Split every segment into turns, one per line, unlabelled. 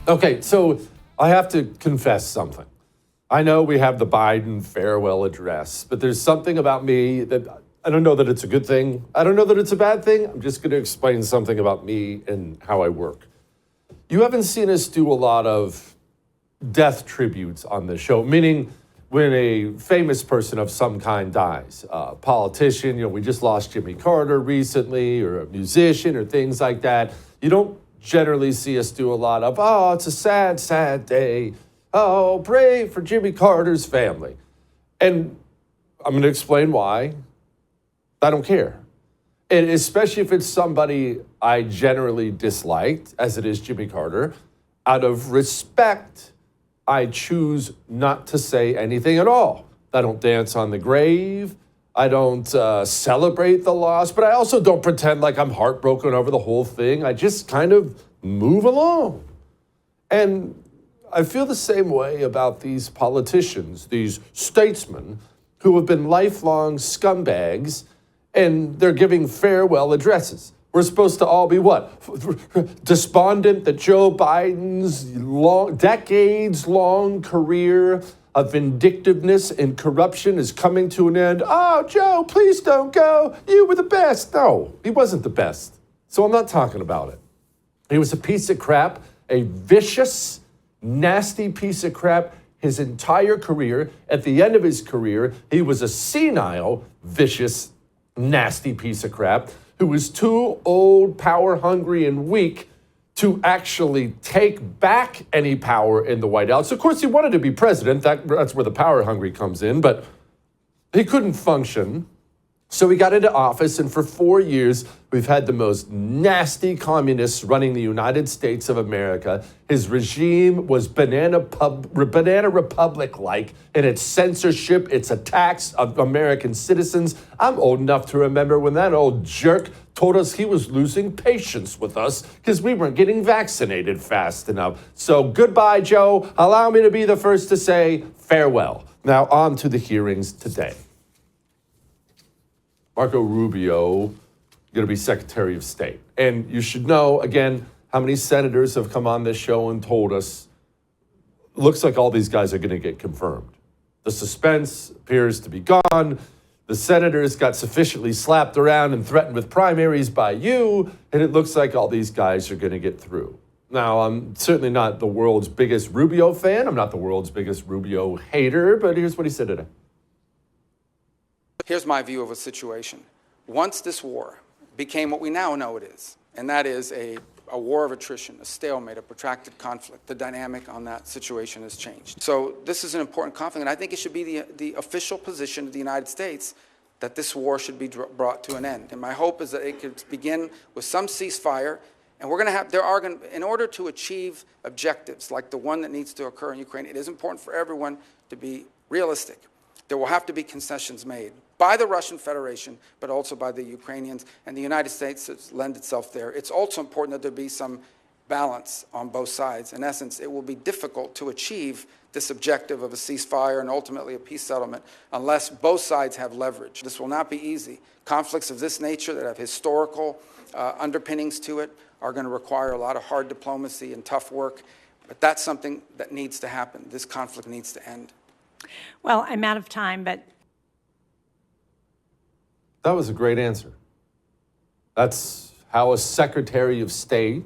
Okay, so I have to confess something. I know we have the Biden farewell address, but there's something about me that I don't know that it's a good thing. I don't know that it's a bad thing. I'm just going to explain something about me and how I work. You haven't seen us do a lot of death tributes on the show, meaning when a famous person of some kind dies, a politician, we just lost Jimmy Carter recently, or a musician or things like that. You don't generally see us do a lot of, oh, it's a sad, sad day. Oh, pray for Jimmy Carter's family. And I'm going to explain why. I don't care. And especially if it's somebody I generally disliked, as it is Jimmy Carter, out of respect, I choose not to say anything at all. I don't dance on the grave. I don't celebrate the loss, but I also don't pretend like I'm heartbroken over the whole thing. I just kind of move along. And I feel the same way about these politicians, these statesmen who have been lifelong scumbags, and they're giving farewell addresses. We're supposed to all be what? Despondent that Joe Biden's decades-long career of vindictiveness and corruption is coming to an end. Oh, Joe, please don't go. You were the best. No, he wasn't the best. So I'm not talking about it. He was a piece of crap, a vicious, nasty piece of crap his entire career. At the end of his career, he was a senile, vicious, nasty piece of crap who was too old, power-hungry, and weak to actually take back any power in the White House. Of course, he wanted to be president. That's where the power-hungry comes in, but he couldn't function. So he got into office, and for 4 years, we've had the most nasty communists running the United States of America. His regime was Banana Republic-like in its censorship, its attacks of American citizens. I'm old enough to remember when that old jerk told us he was losing patience with us because we weren't getting vaccinated fast enough. So goodbye, Joe. Allow me to be the first to say farewell. Now on to the hearings today. Marco Rubio, going to be Secretary of State. And you should know, again, how many senators have come on this show and told us, looks like all these guys are going to get confirmed. The suspense appears to be gone. The senators got sufficiently slapped around and threatened with primaries by you, and it looks like all these guys are going to get through. Now, I'm certainly not the world's biggest Rubio fan. I'm not the world's biggest Rubio hater, but here's what he said today.
Here's my view of a situation. Once this war became what we now know it is, and that is a war of attrition, a stalemate, a protracted conflict, the dynamic on that situation has changed. So this is an important conflict, and I think it should be the official position of the United States that this war should be brought to an end. And my hope is that it could begin with some ceasefire, and we're going to have, in order to achieve objectives like the one that needs to occur in Ukraine, it is important for everyone to be realistic. There will have to be concessions made by the Russian Federation, but also by the Ukrainians, and the United States has lent itself there. It's also important that there be some balance on both sides. In essence, it will be difficult to achieve this objective of a ceasefire and ultimately a peace settlement unless both sides have leverage. This will not be easy. Conflicts of this nature that have historical underpinnings to it are going to require a lot of hard diplomacy and tough work, but that's something that needs to happen. This conflict needs to end.
Well, I'm out of time, but
that was a great answer. That's how a Secretary of State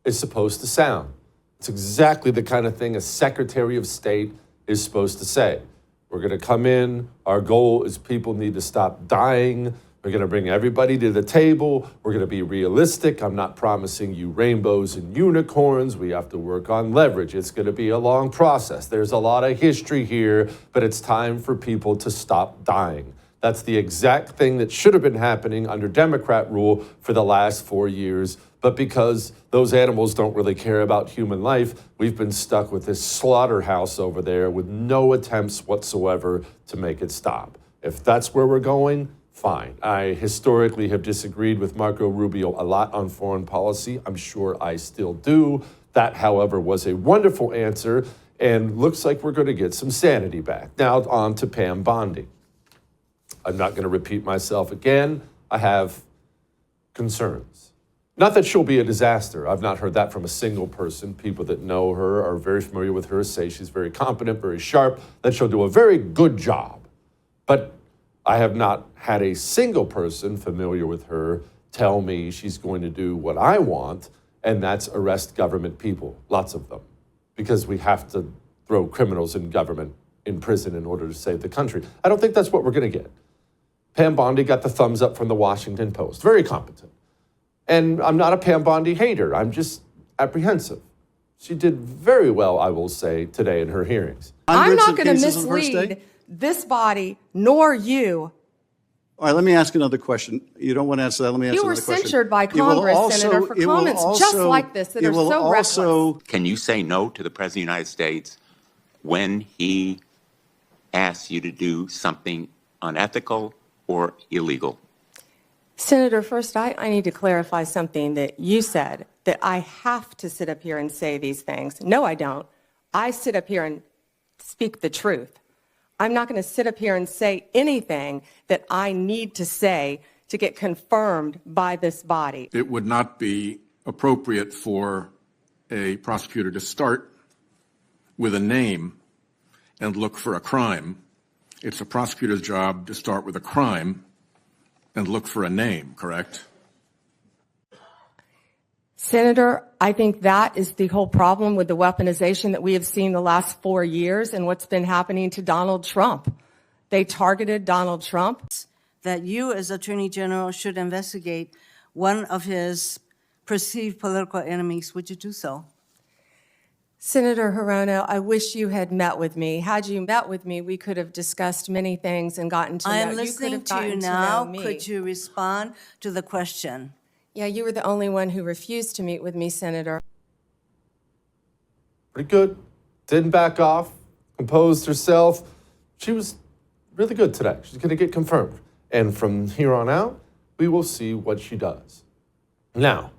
is supposed to sound. It's exactly the kind of thing a Secretary of State is supposed to say. We're going to come in. Our goal is people need to stop dying. We're going to bring everybody to the table. We're going to be realistic. I'm not promising you rainbows and unicorns. We have to work on leverage. It's going to be a long process. There's a lot of history here, but it's time for people to stop dying. That's the exact thing that should have been happening under Democrat rule for the last 4 years. But because those animals don't really care about human life, we've been stuck with this slaughterhouse over there with no attempts whatsoever to make it stop. If that's where we're going, fine. I historically have disagreed with Marco Rubio a lot on foreign policy. I'm sure I still do. That, however, was a wonderful answer and looks like we're going to get some sanity back. Now on to Pam Bondi. I'm not going to repeat myself again. I have concerns. Not that she'll be a disaster. I've not heard that from a single person. People that know her are very familiar with her, say she's very competent, very sharp, that she'll do a very good job. But I have not had a single person familiar with her tell me she's going to do what I want, and that's arrest government people, lots of them, because we have to throw criminals in government in prison in order to save the country. I don't think that's what we're going to get. Pam Bondi got the thumbs up from the Washington Post. Very competent. And I'm not a Pam Bondi hater. I'm just apprehensive. She did very well, I will say, today in her hearings.
I'm not going to mislead this body nor you.
All right, let me ask another question. You don't want to answer that. Let me answer
You were
another question.
censured by Congress, Senator, for comments just like this that are so reckless.
Can you say no to the President of the United States when he asks you to do something unethical or illegal?
Senator, first, I need to clarify something that you said, that I have to sit up here and say these things. No, I don't. I sit up here and speak the truth. I'm not going to sit up here and say anything that I need to say to get confirmed by this body.
It would not be appropriate for a prosecutor to start with a name and look for a crime. It's a prosecutor's job to start with a crime and look for a name, correct?
Senator, I think that is the whole problem with the weaponization that we have seen the last 4 years and what's been happening to Donald Trump. They targeted Donald Trump.
That you as Attorney General should investigate one of his perceived political enemies. Would you do so?
Senator Hirono, I wish you had met with me. Had you met with me, we could have discussed many things and gotten to know.
I am listening to you now. Could you respond to the question?
Yeah, you were the only one who refused to meet with me, Senator.
Pretty good. Didn't back off. Composed herself. She was really good today. She's going to get confirmed. And from here on out, we will see what she does. Now,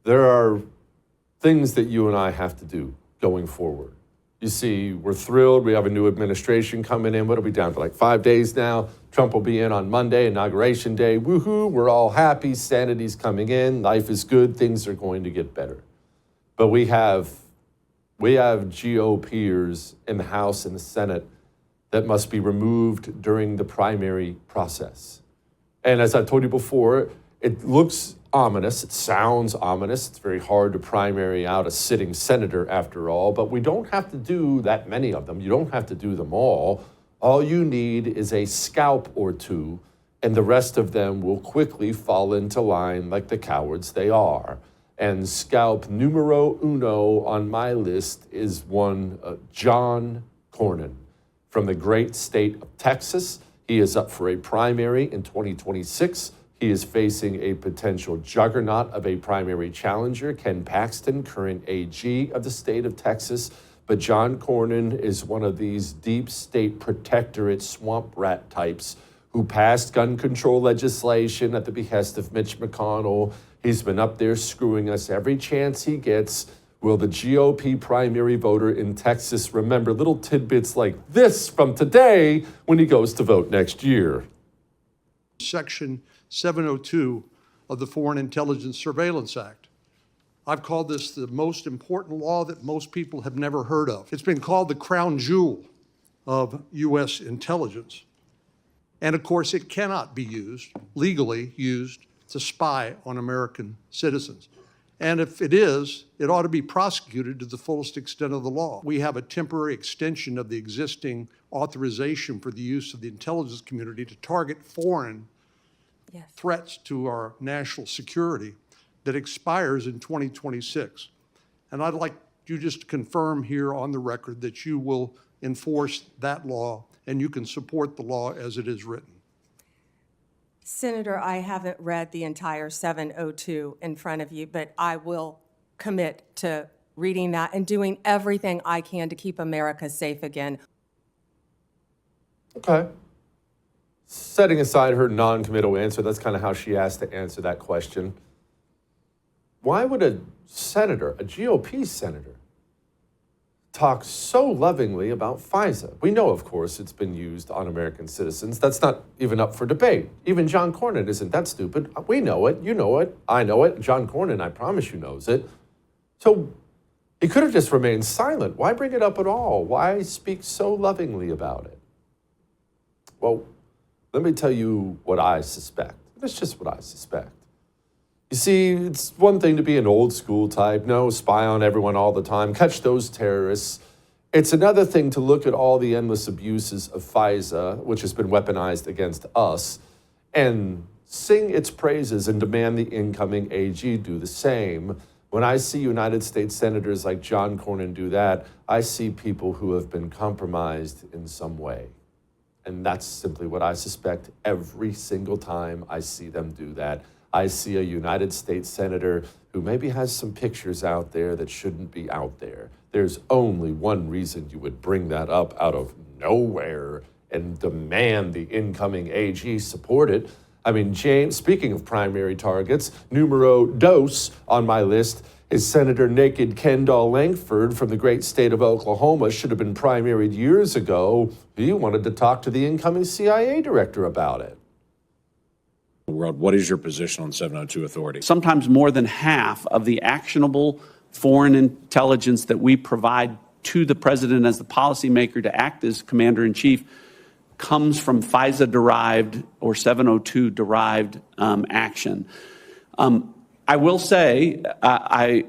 there are things that you and I have to do going forward. You see, we're thrilled. We have a new administration coming in. What'll be down to like 5 days now? Trump will be in on Monday, Inauguration Day. Woohoo, we're all happy. Sanity's coming in. Life is good. Things are going to get better. But we have GOPers in the House and the Senate that must be removed during the primary process. And as I told you before, it looks ominous. It sounds ominous. It's very hard to primary out a sitting senator after all, but we don't have to do that many of them. You don't have to do them all. All you need is a scalp or two, and the rest of them will quickly fall into line like the cowards they are. And scalp numero uno on my list is one John Cornyn from the great state of Texas. He is up for a primary in 2026. He is facing a potential juggernaut of a primary challenger, Ken Paxton, current AG of the state of Texas. But John Cornyn is one of these deep state protectorate swamp rat types who passed gun control legislation at the behest of Mitch McConnell. He's been up there screwing us every chance he gets. Will the GOP primary voter in Texas remember little tidbits like this from today when he goes to vote next year?
Section 702 of the Foreign Intelligence Surveillance Act. I've called this the most important law that most people have never heard of. It's been called the crown jewel of U.S. intelligence. And of course, it cannot be used, legally used, to spy on American citizens. And if it is, it ought to be prosecuted to the fullest extent of the law. We have a temporary extension of the existing authorization for the use of the intelligence community to target foreign threats to our national security that expires in 2026. And I'd like you just to confirm here on the record that you will enforce that law and you can support the law as it is written.
Senator, I haven't read the entire 702 in front of you, but I will commit to reading that and doing everything I can to keep America safe again.
Okay. Setting aside her non-committal answer, that's kind of how she asked to answer that question. Why would a senator, a GOP senator, talk so lovingly about FISA. We know, of course, it's been used on American citizens. That's not even up for debate. Even John Cornyn isn't that stupid. We know it. You know it. I know it. John Cornyn, I promise you, knows it. So he could have just remained silent. Why bring it up at all? Why speak so lovingly about it? Well, let me tell you what I suspect. It's just what I suspect. You see, it's one thing to be an old school type, no, spy on everyone all the time, catch those terrorists. It's another thing to look at all the endless abuses of FISA, which has been weaponized against us, and sing its praises and demand the incoming AG do the same. When I see United States senators like John Cornyn do that, I see people who have been compromised in some way. And that's simply what I suspect every single time I see them do that. I see a United States senator who maybe has some pictures out there that shouldn't be out there. There's only one reason you would bring that up out of nowhere and demand the incoming AG support it. I mean, James, speaking of primary targets, numero dos on my list is Senator Naked Kendall Langford from the great state of Oklahoma. Should have been primaried years ago. He wanted to talk to the incoming CIA director about it.
World, what is your position on 702 authority?
Sometimes more than half of the actionable foreign intelligence that we provide to the president as the policymaker to act as commander-in-chief comes from FISA-derived or 702-derived action. I will say I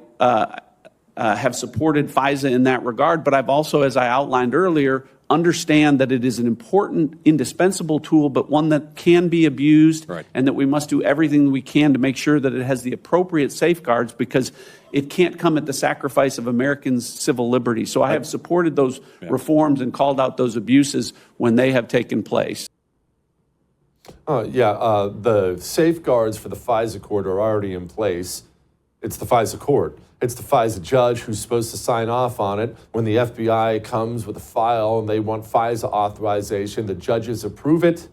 have supported FISA in that regard, but I've also, as I outlined earlier, understand that it is an important, indispensable tool, but one that can be abused, right, and that we must do everything we can to make sure that it has the appropriate safeguards, because it can't come at the sacrifice of Americans' civil liberties. So I have supported those reforms and called out those abuses when they have taken place.
The safeguards for the FISA court are already in place. It's the FISA court. It's the FISA judge who's supposed to sign off on it. When the FBI comes with a file and they want FISA authorization, the judges approve it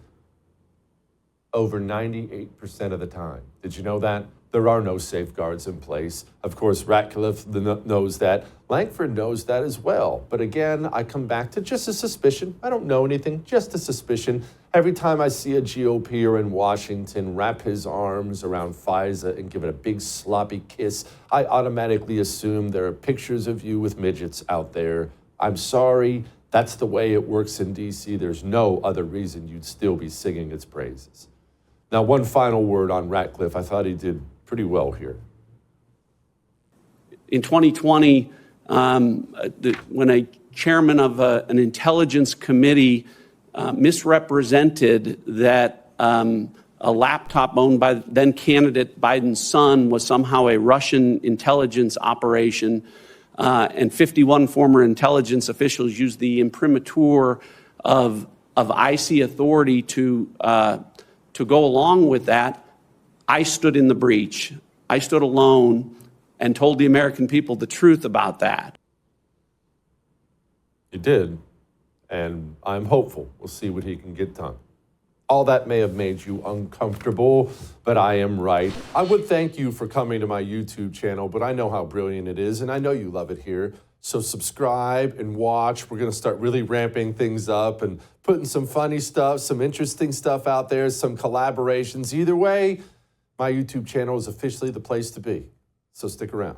over 98% of the time. Did you know that? There are no safeguards in place. Of course, Ratcliffe knows that. Langford knows that as well. But again, I come back to just a suspicion. I don't know anything, just a suspicion. Every time I see a GOPer in Washington wrap his arms around FISA and give it a big sloppy kiss, I automatically assume there are pictures of you with midgets out there. I'm sorry, that's the way it works in DC. There's no other reason you'd still be singing its praises. Now, one final word on Ratcliffe. I thought he did pretty well here.
In 2020, when a chairman of an intelligence committee misrepresented that a laptop owned by then candidate Biden's son was somehow a Russian intelligence operation, and 51 former intelligence officials used the imprimatur of IC authority to go along with that, I stood in the breach. I stood alone and told the American people the truth about that.
You did, and I'm hopeful we'll see what he can get done. All that may have made you uncomfortable, but I am right. I would thank you for coming to my YouTube channel, but I know how brilliant it is, and I know you love it here. So subscribe and watch. We're going to start really ramping things up and putting some funny stuff, some interesting stuff out there, some collaborations. Either way, my YouTube channel is officially the place to be. So stick around.